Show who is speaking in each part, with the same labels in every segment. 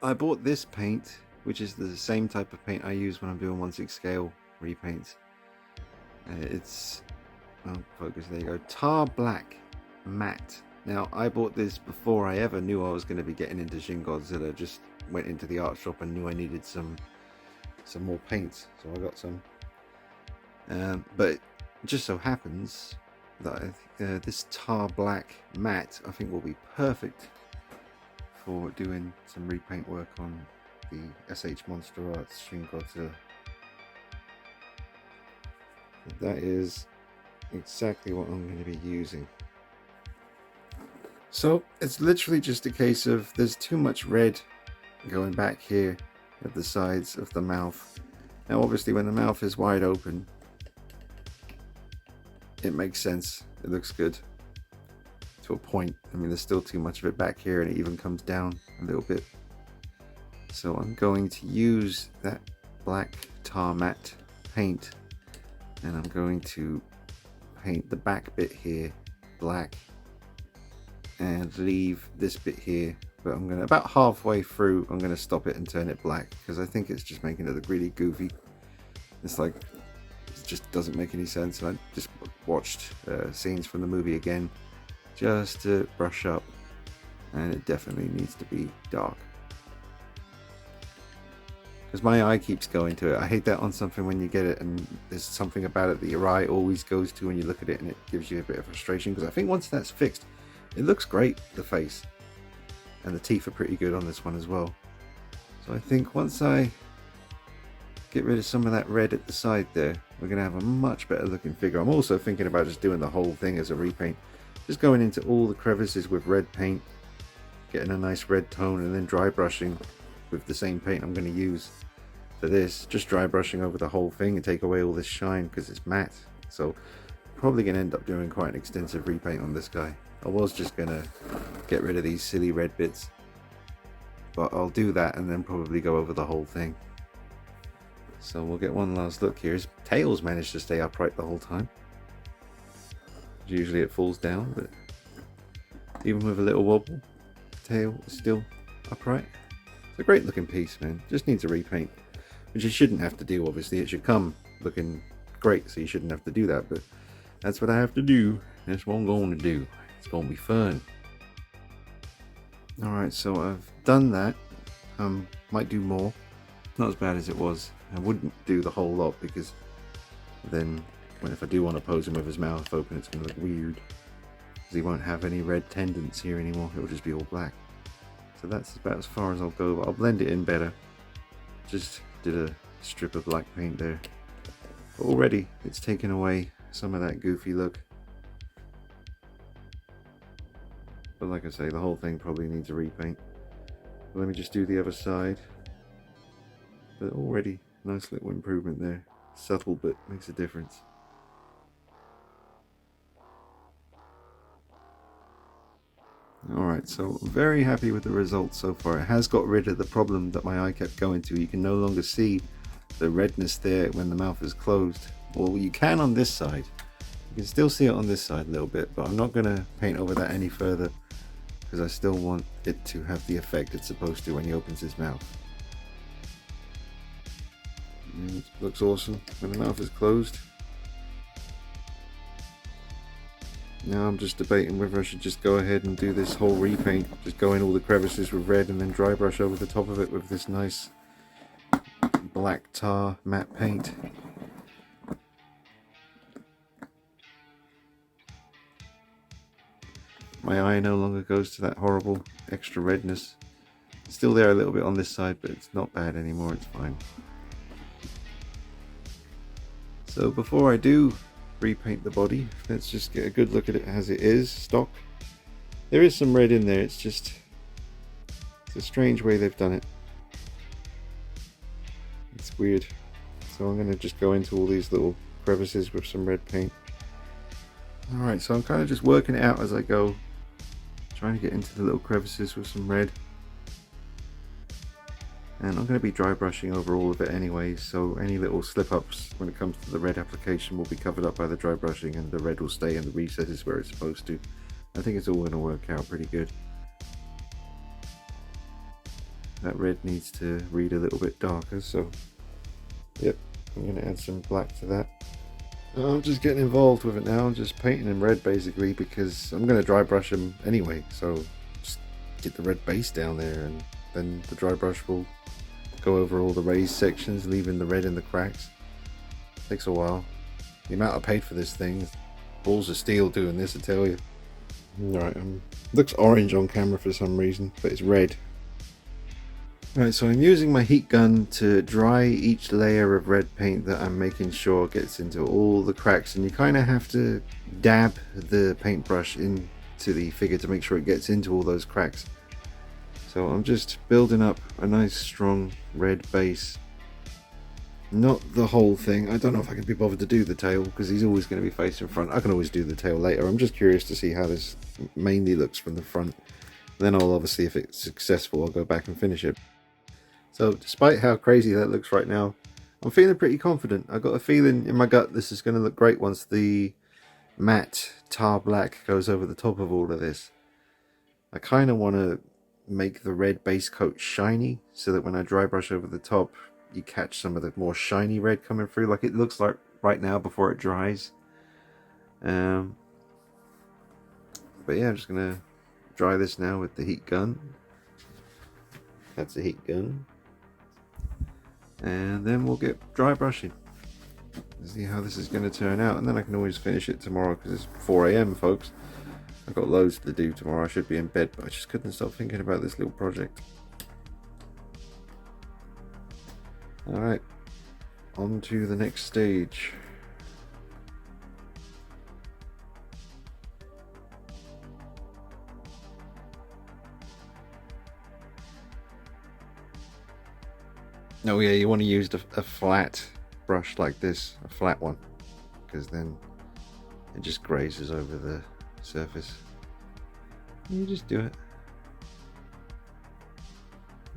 Speaker 1: I bought this paint, which is the same type of paint I use when I'm doing 1/6 scale repaints. It's, oh, focus, there you go, tar black matte. Now, I bought this before I ever knew I was going to be getting into Shin Godzilla. Just went into the art shop and knew I needed some more paints, so I got some. But it just so happens that this tar black matte I think will be perfect for doing some repaint work on the SH Monster Arts Shin Godzilla. That is exactly what I'm going to be using. So it's literally just a case of there's too much red going back here at the sides of the mouth. Now obviously when the mouth is wide open, it makes sense, it looks good to a point. I mean, there's still too much of it back here, and it even comes down a little bit. So I'm going to use that black tar matte paint, and I'm going to paint the back bit here black and leave this bit here, but I'm going to, about halfway through, I'm going to stop it and turn it black because I think it's just making it look really goofy. It's like, it just doesn't make any sense. I just watched scenes from the movie again just to brush up, and it definitely needs to be dark because my eye keeps going to it. I hate that on something when you get it and there's something about it that your eye always goes to when you look at it, and it gives you a bit of frustration, because I think once that's fixed, it looks great, the face, and the teeth are pretty good on this one as well. So I think once I get rid of some of that red at the side there, we're going to have a much better looking figure. I'm also thinking about just doing the whole thing as a repaint, just going into all the crevices with red paint, getting a nice red tone, and then dry brushing with the same paint I'm going to use for this, just dry brushing over the whole thing and take away all this shine because it's matte. So probably going to end up doing quite an extensive repaint on this guy. I was just going to get rid of these silly red bits, but I'll do that and then probably go over the whole thing. So we'll get one last look here. His tail's managed to stay upright the whole time. Usually it falls down, but even with a little wobble, the tail is still upright. It's a great looking piece, man. Just needs a repaint, which you shouldn't have to do, obviously. It should come looking great, so you shouldn't have to do that, but that's what I have to do. That's what I'm going to do. It's going to be fun. Alright, so I've done that. Might do more. Not as bad as it was. I wouldn't do the whole lot, because then if I do want to pose him with his mouth open, it's going to look weird, because he won't have any red tendons here anymore. It will just be all black. So that's about as far as I'll go, but I'll blend it in better. Just did a strip of black paint there, but already it's taken away some of that goofy look. But like I say, the whole thing probably needs a repaint. But let me just do the other side. But already nice little improvement there. Subtle, but makes a difference. Alright, so very happy with the results so far. It has got rid of the problem that my eye kept going to. You can no longer see the redness there when the mouth is closed. Well, you can on this side. You can still see it on this side a little bit, but I'm not going to paint over that any further, because I still want it to have the effect it's supposed to when he opens his mouth. And it looks awesome when the mouth is closed. Now I'm just debating whether I should just go ahead and do this whole repaint, just go in all the crevices with red and then dry brush over the top of it with this nice black tar matte paint. My eye no longer goes to that horrible extra redness. It's still there a little bit on this side, but it's not bad anymore, it's fine. So before I do repaint the body, let's just get a good look at it as it is, stock. There is some red in there, it's a strange way they've done it. It's weird. So I'm going to just go into all these little crevices with some red paint. Alright, so I'm kind of just working it out as I go, trying to get into the little crevices with some red. And I'm going to be dry brushing over all of it anyway, so any little slip ups when it comes to the red application will be covered up by the dry brushing, and the red will stay in the recesses where it's supposed to. I think it's all going to work out pretty good. that red needs to read a little bit darker, so yep, I'm going to add some black to that. I'm just getting involved with it now. I'm just painting in red basically because I'm going to dry brush them anyway, so just get the red base down there and then the dry brush will go over all the raised sections, leaving the red in the cracks. Takes a while. The amount I paid for this thing, balls of steel doing this, I tell you. Right, looks orange on camera for some reason, but it's red. Right, so I'm using my heat gun to dry each layer of red paint that I'm making sure gets into all the cracks, and you kind of have to dab the paintbrush into the figure to make sure it gets into all those cracks. So I'm just building up a nice strong red base. Not the whole thing. I don't know if I can be bothered to do the tail because he's always going to be facing front. I can always do the tail later. I'm just curious to see how this mainly looks from the front. Then I'll obviously, if it's successful, I'll go back and finish it. So despite how crazy that looks right now, I'm feeling pretty confident. I got a feeling in my gut this is going to look great once the matte tar black goes over the top of all of this. I kind of want to make the red base coat shiny so that when I dry brush over the top, you catch some of the more shiny red coming through like it looks like right now before it dries. But yeah, I'm just gonna dry this now with the heat gun. That's the heat gun, and then we'll get dry brushing and see how this is going to turn out, and then I can always finish it tomorrow because it's 4 AM folks. I've got loads to do tomorrow. I should be in bed, but I just couldn't stop thinking about this little project. Alright, on to the next stage. Oh yeah, you want to use a flat brush like this, a flat one, because then it just grazes over the surface. You just do it.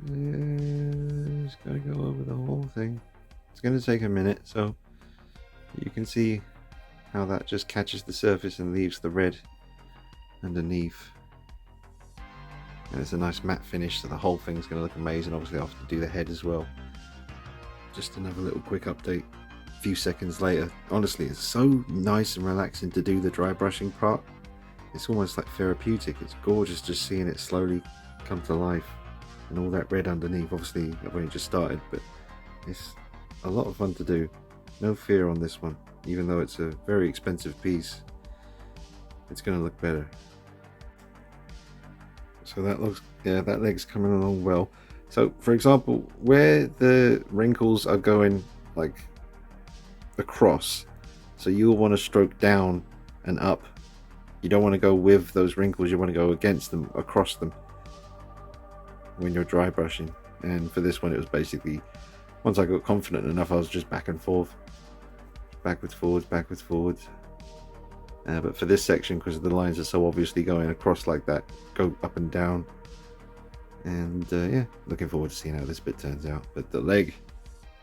Speaker 1: Yeah, just gotta go over the whole thing. It's gonna take a minute, so you can see how that just catches the surface and leaves the red underneath. And it's a nice matte finish, so the whole thing's gonna look amazing. Obviously I'll have to do the head as well. Just another little quick update a few seconds later. Honestly, it's so nice and relaxing to do the dry brushing part. It's almost like therapeutic. It's gorgeous just seeing it slowly come to life. And all that red underneath. Obviously I've only just started, but it's a lot of fun to do. No fear on this one, even though it's a very expensive piece. It's going to look better. So that looks, yeah, that leg's coming along well. So for example, where the wrinkles are going like across, so you'll want to stroke down and up. You don't want to go with those wrinkles, you want to go against them, across them when you're dry brushing. And for this one it was basically, once I got confident enough, I was just back and forth, backwards, forwards, backwards, forwards. But for this section, because the lines are so obviously going across like that, go up and down. And yeah, looking forward to seeing how this bit turns out. But the leg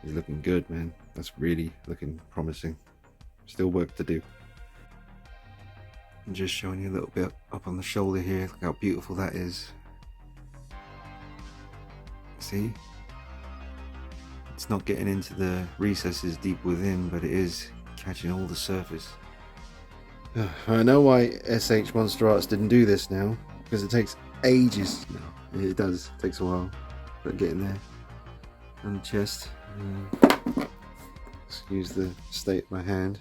Speaker 1: is looking good, man. That's really looking promising. Still work to do. I'm just showing you a little bit up on the shoulder here. Look how beautiful that is. See? It's not getting into the recesses deep within, but it is catching all the surface. I know why SH Monster Arts didn't do this now, because it takes ages. No, it does. It takes a while, but getting there. On the chest. Excuse the state of my hand.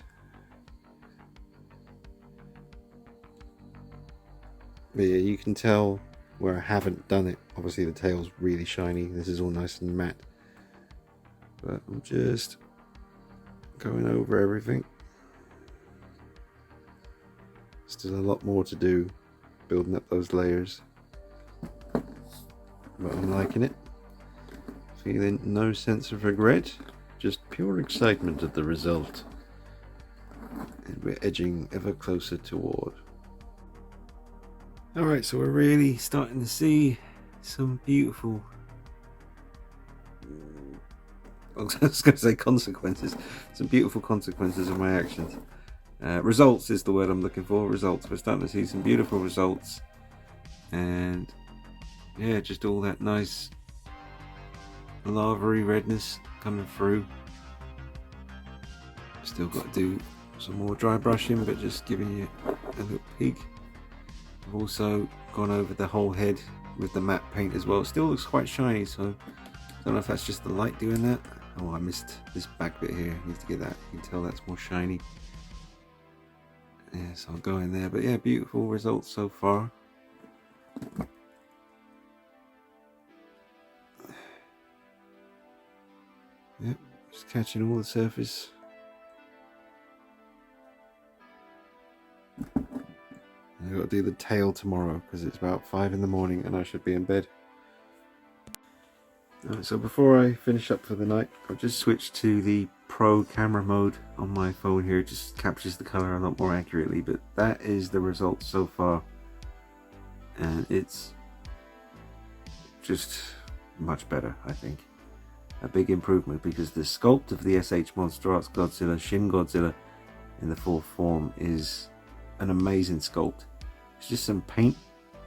Speaker 1: But yeah, you can tell where I haven't done it. Obviously the tail's really shiny. This is all nice and matte. But I'm just going over everything. Still a lot more to do, building up those layers. But I'm liking it. Feeling no sense of regret, just pure excitement at the result. And we're edging ever closer toward. Alright, so we're really starting to see some beautiful, I was going to say consequences, some beautiful consequences of my actions. Results is the word I'm looking for. Results. We're starting to see some beautiful results, and yeah, just all that nice lavary redness coming through. Still got to do some more dry brushing, but just giving you a little peek. I've also gone over the whole head with the matte paint as well. It still looks quite shiny, so I don't know if that's just the light doing that. Oh, I missed this back bit here. I need to get that. You can tell that's more shiny. Yeah, so I'll go in there. But yeah, beautiful results so far. Yep, just catching all the surface. I've got to do the tail tomorrow because it's about 5 in the morning and I should be in bed. So before I finish up for the night, I've just switched to the Pro camera mode on my phone here. It just captures the color a lot more accurately, but that is the result so far. And it's just much better, I think. A big improvement because the sculpt of the SH Monster Arts Godzilla, Shin Godzilla in the full form is an amazing sculpt. It's just some paint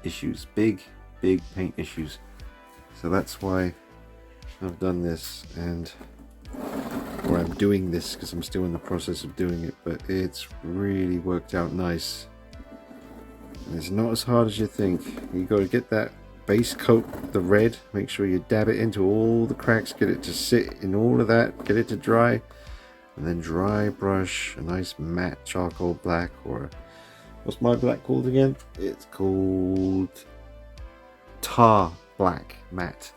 Speaker 1: issues, big paint issues. So that's why I've done this, or I'm doing this because I'm still in the process of doing it, but it's really worked out nice. And it's not as hard as you think. You got to get that base coat, the red, make sure you dab it into all the cracks, get it to sit in all of that, get it to dry, and then dry brush a nice matte charcoal black, or what's my black called again? It's called tar black matte.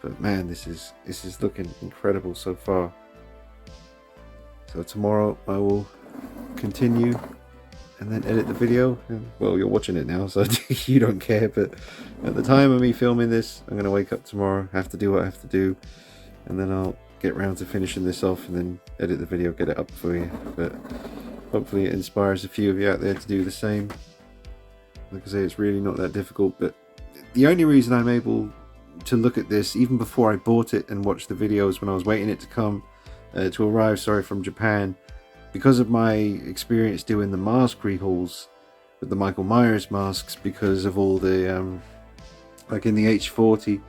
Speaker 1: But man, this is looking incredible so far. So tomorrow I will continue and then edit the video. And, well, you're watching it now, so you don't care, but at the time of me filming this, I'm going to wake up tomorrow, have to do what I have to do, and then I'll get round to finishing this off and then edit the video, get it up for you. But hopefully it inspires a few of you out there to do the same. Like I say, it's really not that difficult, but the only reason I'm able to look at this even before I bought it and watched the videos when I was waiting it to come to arrive from Japan, because of my experience doing the mask rehauls with the Michael Myers masks, because of all the like in the H40,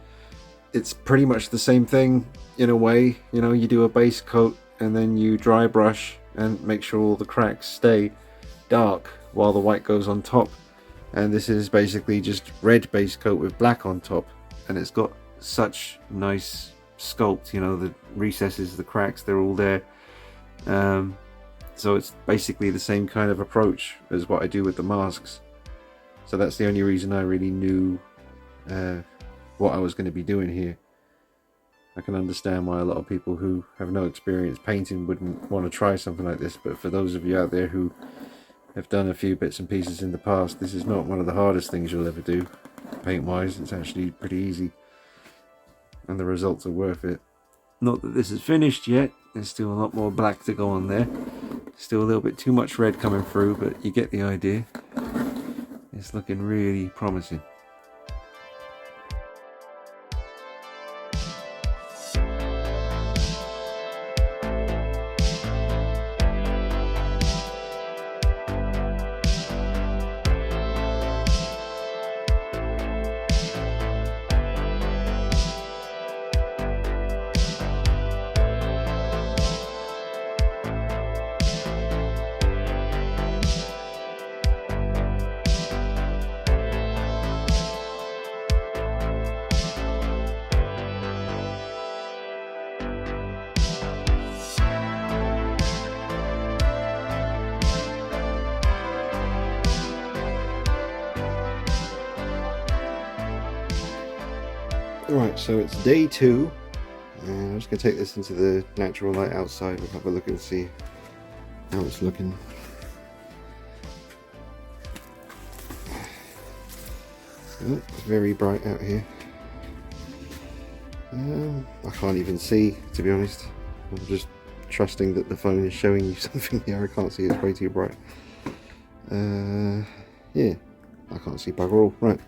Speaker 1: it's pretty much the same thing in a way. You know, you do a base coat and then you dry brush and make sure all the cracks stay dark while the white goes on top. And this is basically just red base coat with black on top, and it's got such nice sculpt, you know, the recesses, the cracks, they're all there. So it's basically the same kind of approach as what I do with the masks. So that's the only reason I really knew what I was going to be doing here. I can understand why a lot of people who have no experience painting wouldn't want to try something like this, but for those of you out there who have done a few bits and pieces in the past, this is not one of the hardest things you'll ever do paint wise. It's actually pretty easy and the results are worth it. Not that this is finished yet, there's still a lot more black to go on there, still a little bit too much red coming through, but you get the idea. It's looking really promising. Right, so it's day 2, and I'm just going to take this into the natural light outside. We'll have a look and see how it's looking. Oh, it's very bright out here. I can't even see, to be honest. I'm just trusting that the phone is showing you something here. I can't see, it's way too bright. Yeah, I can't see bugger all. Right.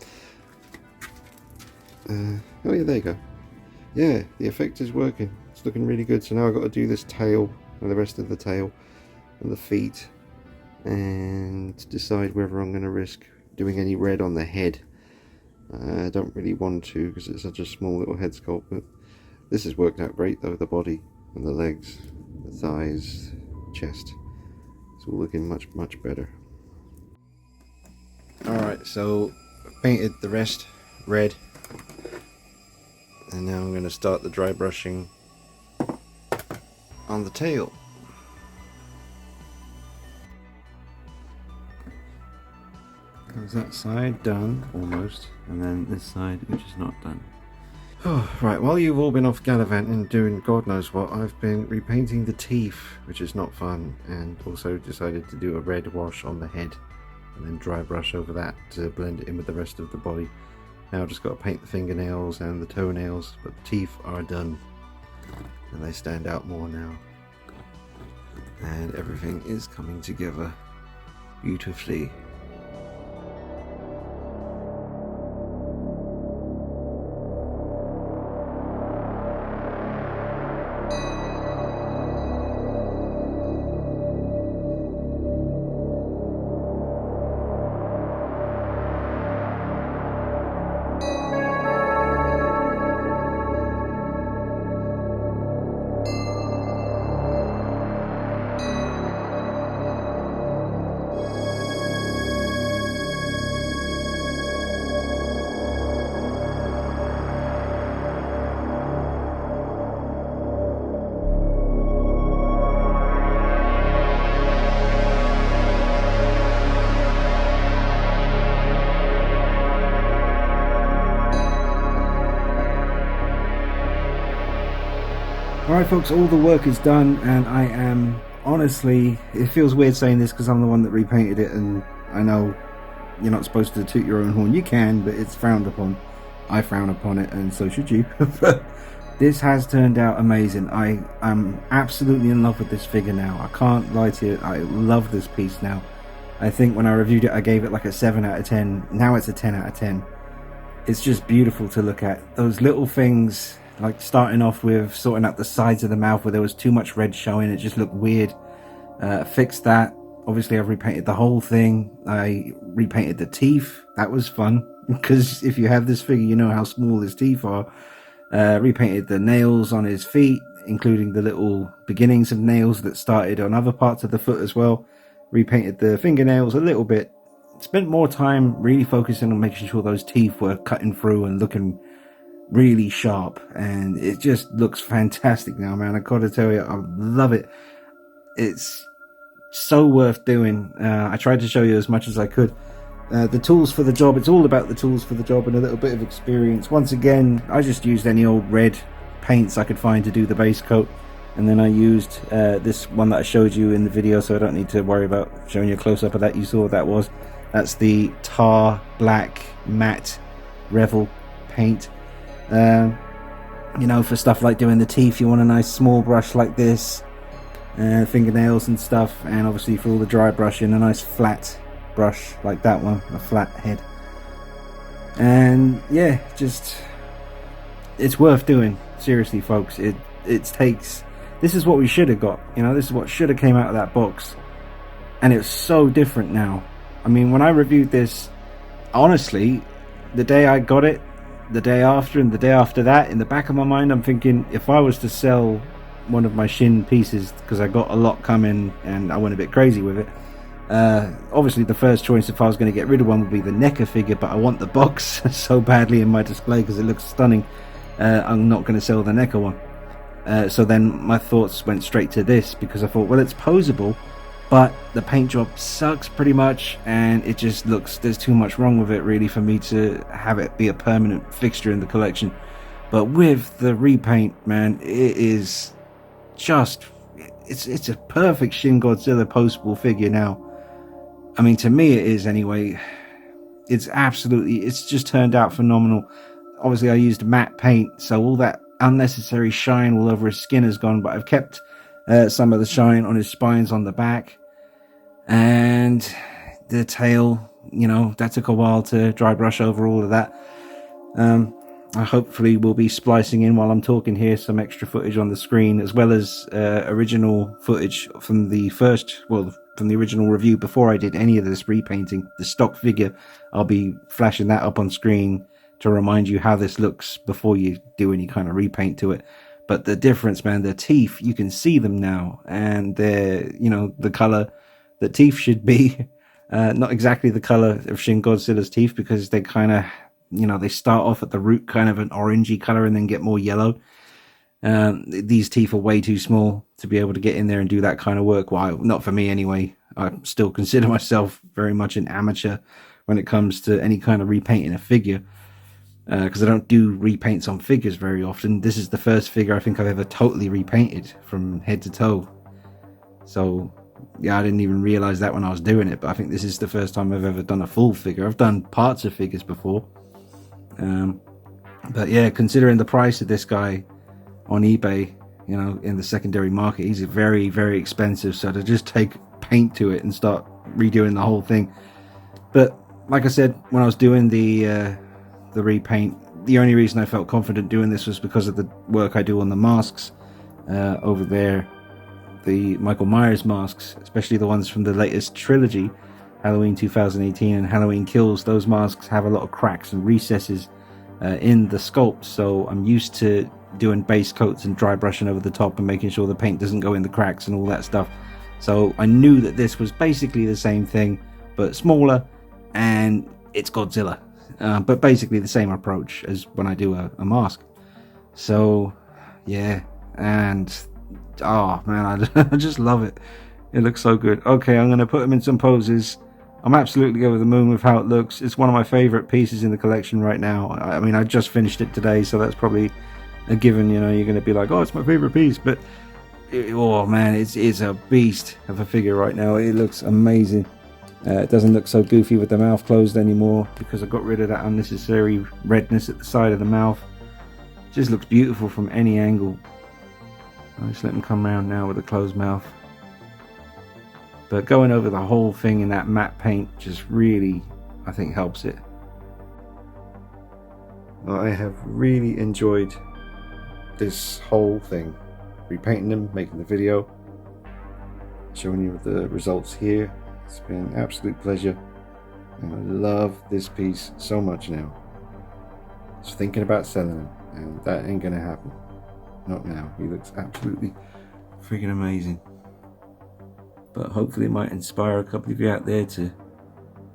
Speaker 1: Oh yeah, there you go. Yeah, the effect is working. It's looking really good. So now I've got to do this tail and the rest of the tail and the feet, and decide whether I'm going to risk doing any red on the head. I don't really want to because it's such a small little head sculpt, but This has worked out great though, the body and the legs, the thighs, chest. It's all looking much better. Alright, so I painted the rest red. And now I'm going to start the dry brushing on the tail. There's that side done, almost, and then this side which is not done. Oh, right, while you've all been off gallivanting doing God knows what, I've been repainting the teeth, which is not fun, and also decided to do a red wash on the head and then dry brush over that to blend it in with the rest of the body. Now I've just got to paint the fingernails and the toenails, but the teeth are done and they stand out more now. And everything is coming together beautifully. Alright folks, all the work is done and I am honestly, it feels weird saying this because I'm the one that repainted it, and I know you're not supposed to toot your own horn. You can, but it's frowned upon. I frown upon it and so should you. But this has turned out amazing. I'm absolutely in love with this figure now. I can't lie to you, I love this piece now. I think when I reviewed it I gave it like a 7 out of 10. Now it's a 10 out of 10. It's just beautiful to look at. Those little things, like starting off with sorting out the sides of the mouth where there was too much red showing, it just looked weird. Fixed that. Obviously I've repainted the whole thing. I repainted the teeth. That was fun because if you have this figure you know how small his teeth are. Repainted the nails on his feet, including the little beginnings of nails that started on other parts of the foot as well. Repainted the fingernails a little bit. Spent more time really focusing on making sure those teeth were cutting through and looking really sharp, and it just looks fantastic now, man. I gotta tell you, I love it. It's so worth doing. I tried to show you as much as I could. The tools for the job, it's all about the tools for the job and a little bit of experience. Once again, I just used any old red paints I could find to do the base coat, and then I used this one that I showed you in the video, so I don't need to worry about showing you a close-up of that. You saw what that was. That's the tar black matte Revel paint. You know, for stuff like doing the teeth you want a nice small brush like this, fingernails and stuff, and obviously for all the dry brushing a nice flat brush like that one, a flat head. And yeah, just it's worth doing, seriously folks. It takes, this is what we should have got, you know, this is what should have came out of that box, and it's so different now. I mean, when I reviewed this, honestly, the day I got it, the day after and the day after that, in the back of my mind I'm thinking, if I was to sell one of my Shin pieces, because I got a lot coming and I went a bit crazy with it, obviously the first choice if I was going to get rid of one would be the NECA figure, but I want the box so badly in my display because it looks stunning. I'm not going to sell the NECA one. So then my thoughts went straight to this, because I thought, well, it's posable, but the paint job sucks pretty much, and it just looks, there's too much wrong with it really for me to have it be a permanent fixture in the collection. But with the repaint, man, it is just, it's a perfect Shin Godzilla postable figure now. I mean, to me it is anyway. It's absolutely, it's just turned out phenomenal. Obviously I used matte paint, so all that unnecessary shine all over his skin is gone, but I've kept some of the shine on his spines on the back. And the tail, you know, that took a while to dry brush over all of that. I hopefully will be splicing in while I'm talking here some extra footage on the screen, as well as original footage from the from the original review before I did any of this repainting. The stock figure, I'll be flashing that up on screen to remind you how this looks before you do any kind of repaint to it. But the difference, man, the teeth, you can see them now, and they're, you know, the color that teeth should be. Not exactly the color of Shin Godzilla's teeth, because they kind of, you know, they start off at the root kind of an orangey color and then get more yellow. These teeth are way too small to be able to get in there and do that kind of work. Well, not for me anyway. I still consider myself very much an amateur when it comes to any kind of repainting a figure, because I don't do repaints on figures very often. This is the first figure I think I've ever totally repainted from head to toe. So yeah, I didn't even realize that when I was doing it, but I think this is the first time I've ever done a full figure. I've done parts of figures before, but yeah, considering the price of this guy on eBay, you know, in the secondary market, he's very, very expensive. So to just take paint to it and start redoing the whole thing. But like I said, when I was doing the repaint, the only reason I felt confident doing this was because of the work I do on the masks over there, the Michael Myers masks, especially the ones from the latest trilogy, Halloween 2018 and Halloween Kills. Those masks have a lot of cracks and recesses in the sculpt, so I'm used to doing base coats and dry brushing over the top and making sure the paint doesn't go in the cracks and all that stuff. So I knew that this was basically the same thing but smaller, and it's Godzilla, but basically the same approach as when I do a mask. So yeah, and oh man, I just love it. It looks so good. Okay, I'm gonna put him in some poses. I'm absolutely over the moon with how it looks. It's one of my favorite pieces in the collection right now. I mean, I just finished it today, so that's probably a given. You know, you're gonna be like, oh, it's my favorite piece, but oh man, it's a beast of a figure right now. It looks amazing. It doesn't look so goofy with the mouth closed anymore, because I got rid of that unnecessary redness at the side of the mouth. It just looks beautiful from any angle. I'll just let him come around now with a closed mouth. But going over the whole thing in that matte paint just really, I think, helps it. I have really enjoyed this whole thing. Repainting them, making the video, showing you the results here. It's been an absolute pleasure, and I love this piece so much now. Just thinking about selling him, and that ain't gonna happen. Not now. He looks absolutely freaking amazing. But hopefully it might inspire a couple of you out there to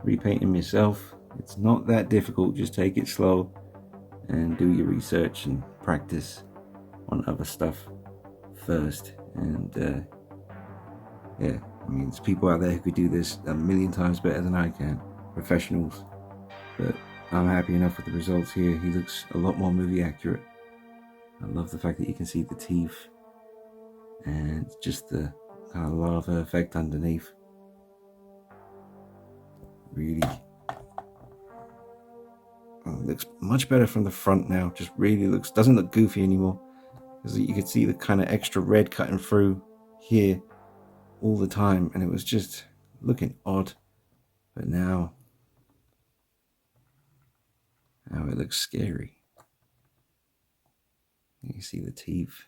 Speaker 1: repaint him yourself. It's not that difficult. Just take it slow and do your research and practice on other stuff first. And yeah, I mean, there's people out there who could do this a million times better than I can, professionals. But I'm happy enough with the results here. He looks a lot more movie accurate. I love the fact that you can see the teeth and just the kind of lava effect underneath. Really looks much better from the front now. Just really doesn't look goofy anymore, because you could see the kind of extra red cutting through here all the time, and it was just looking odd. But now it looks scary. You can see the teeth.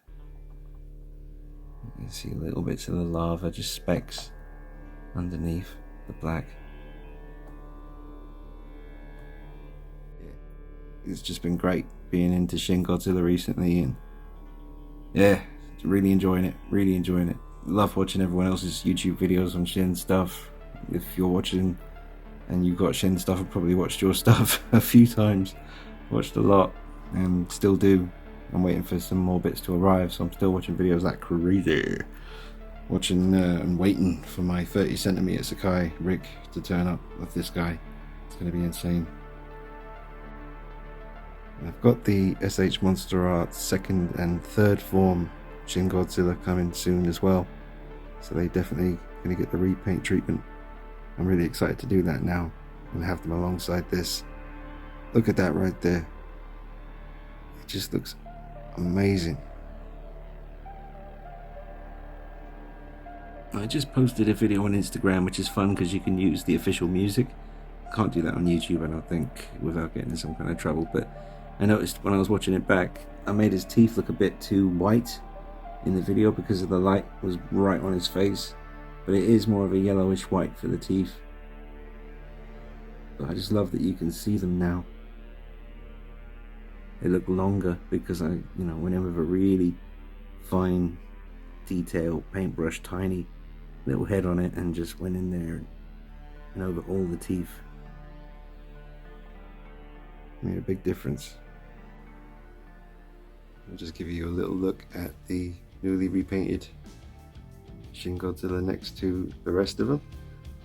Speaker 1: You can see little bits of the lava, just specks underneath the black. It's just been great being into Shin Godzilla recently, and yeah, really enjoying it. Love watching everyone else's YouTube videos on Shin stuff. If you're watching and you've got Shin stuff, I've probably watched your stuff a few times. Watched a lot and still do. I'm waiting for some more bits to arrive, so I'm still watching videos like crazy. Watching and waiting for my 30cm Sakai rig to turn up with this guy. It's going to be insane. I've got the SH Monster Art 2nd and 3rd form Shin Godzilla coming soon as well, so they definitely going to get the repaint treatment. I'm really excited to do that now and have them alongside this. Look at that right there. It just looks amazing. I just posted a video on Instagram, which is fun because you can use the official music. Can't do that on YouTube, I don't think, without getting in some kind of trouble. But I noticed when I was watching it back, I made his teeth look a bit too white in the video because of the light was right on his face. But it is more of a yellowish white for the teeth. But I just love that you can see them now. They look longer because I, went with a really fine detail paintbrush, tiny little head on it, and just went in there and over all the teeth. Made a big difference. I'll just give you a little look at the newly repainted Shin Godzilla next to the rest of them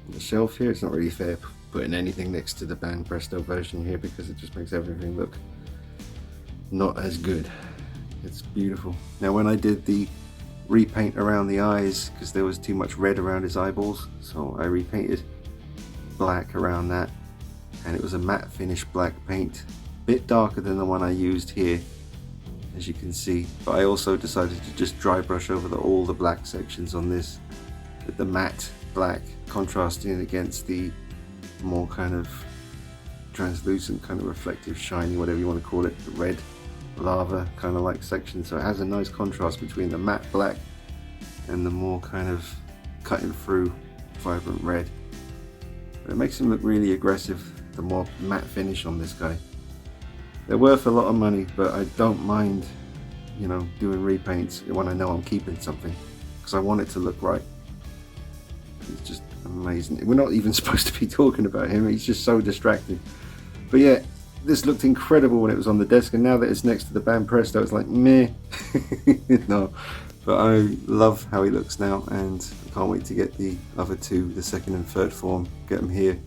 Speaker 1: on the shelf here. It's not really fair putting anything next to the Ban Presto version here because it just makes everything look not as good. It's beautiful. Now when I did the repaint around the eyes, because there was too much red around his eyeballs, so I repainted black around that, and it was a matte finish black paint, a bit darker than the one I used here, as you can see. But I also decided to just dry brush over all the black sections on this with the matte black contrasting against the more kind of translucent, kind of reflective, shiny, whatever you want to call it, the red lava kind of like section. So it has a nice contrast between the matte black and the more kind of cutting through vibrant red. But it makes him look really aggressive, the more matte finish on this guy. They're worth a lot of money, but I don't mind, doing repaints when I know I'm keeping something, because I want it to look right. It's just amazing. We're not even supposed to be talking about him, he's just so distracting. But yeah, this looked incredible when it was on the desk, and now that it's next to the Ban Presto, it's like meh. No, but I love how he looks now, and I can't wait to get the other two, the second and third form, get them here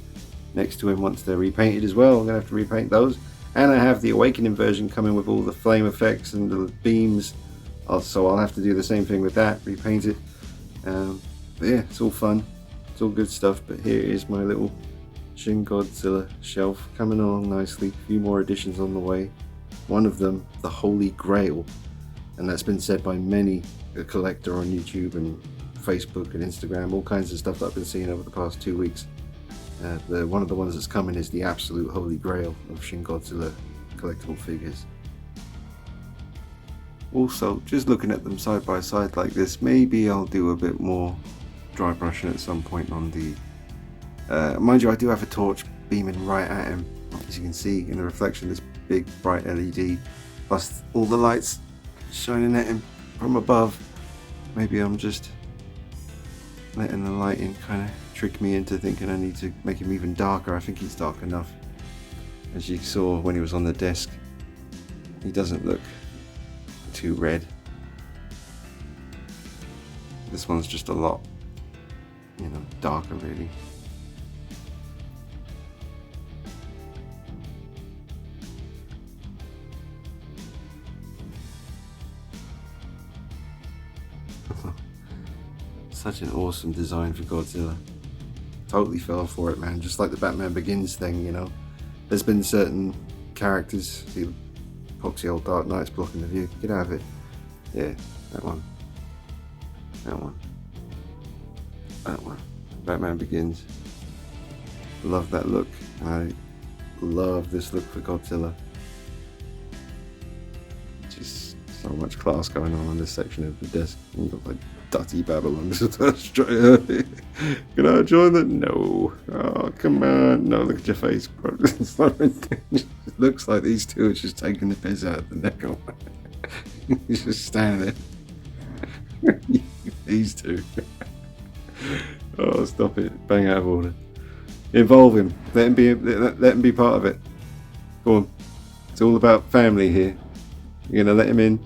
Speaker 1: next to him once they're repainted as well. I'm gonna have to repaint those, and I have the Awakening version coming with all the flame effects and the beams, so I'll have to do the same thing with that, repaint it. But yeah, it's all fun, it's all good stuff. But here is my little Shin Godzilla shelf coming along nicely. A few more additions on the way. One of them, the Holy Grail, and that's been said by many a collector on YouTube and Facebook and Instagram, all kinds of stuff that I've been seeing over the past 2 weeks. One of the ones that's coming is the absolute Holy Grail of Shin Godzilla collectible figures. Also, just looking at them side by side like this, maybe I'll do a bit more dry brushing at some point on the mind you, I do have a torch beaming right at him, as you can see in the reflection, this big bright LED, plus all the lights shining at him from above. Maybe I'm just letting the lighting kind of trick me into thinking I need to make him even darker. I think he's dark enough. As you saw when he was on the desk, he doesn't look too red. This one's just a lot, darker really. Such an awesome design for Godzilla. Totally fell for it, man. Just like the Batman Begins thing, There's been certain characters. See the epoxy old Dark Knight's blocking the view. Get out of it. Yeah, that one. That one. That one. Batman Begins. Love that look. I love this look for Godzilla. Just so much class going on this section of the desk. You look like Dutty Babylon. Can I join the? No. Oh, come on. No, look at your face, bro. It looks like these two are just taking the piss out of the neck. He's just standing there. These two. Oh, stop it. Bang out of order. Involve him. Let him be part of it. Go on. It's all about family here. You're gonna let him in.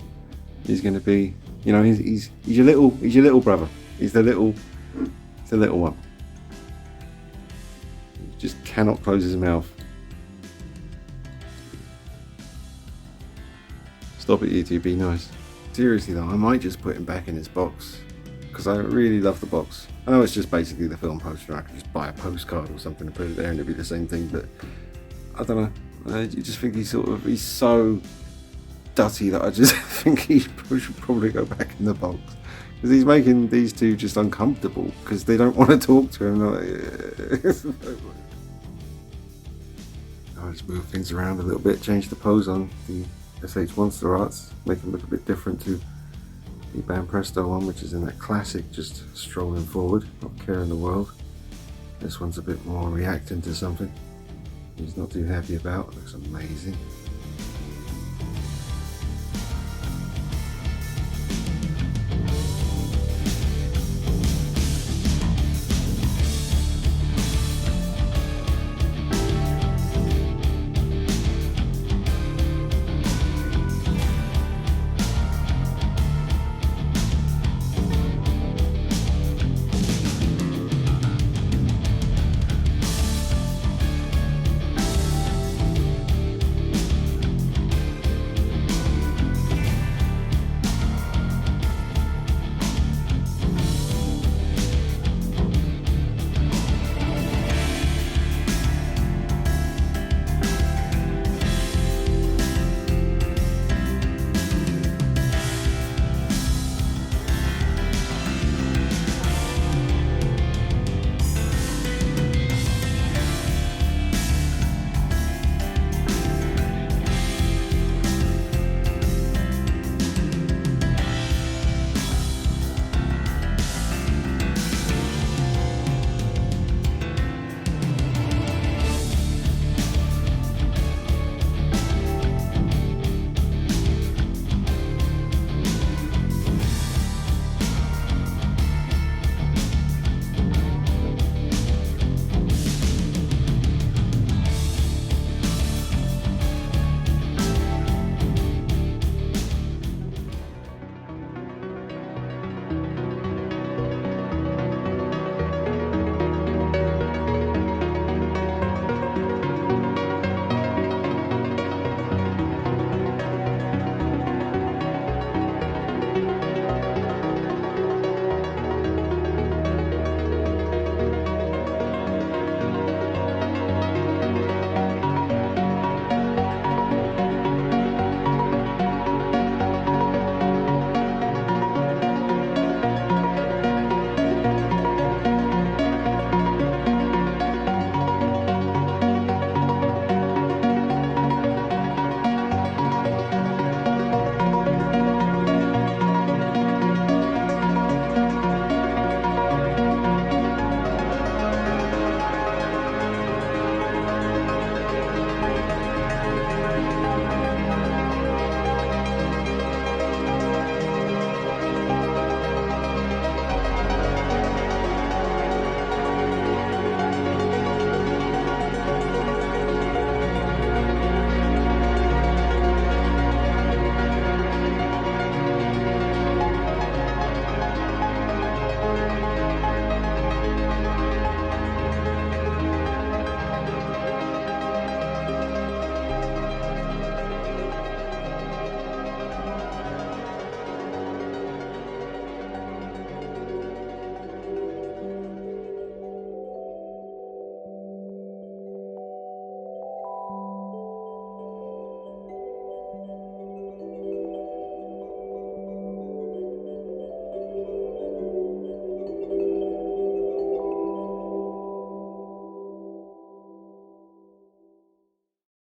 Speaker 1: He's gonna be, he's your little brother. He's the little one. He just cannot close his mouth. Stop it, you two. Be nice. Seriously though, I might just put him back in his box, because I really love the box. I know it's just basically the film poster. I could just buy a postcard or something and put it there and it'd be the same thing, but I don't know. You just think he's so dutty that I just think he should probably go back in the box, because he's making these two just uncomfortable because they don't want to talk to him. I'll just move things around a little bit, change the pose on the SH Monster Arts, make him look a bit different to the Ban Presto one, which is in that classic, just strolling forward, not caring the world. This one's a bit more reacting to something he's not too happy about. Looks amazing.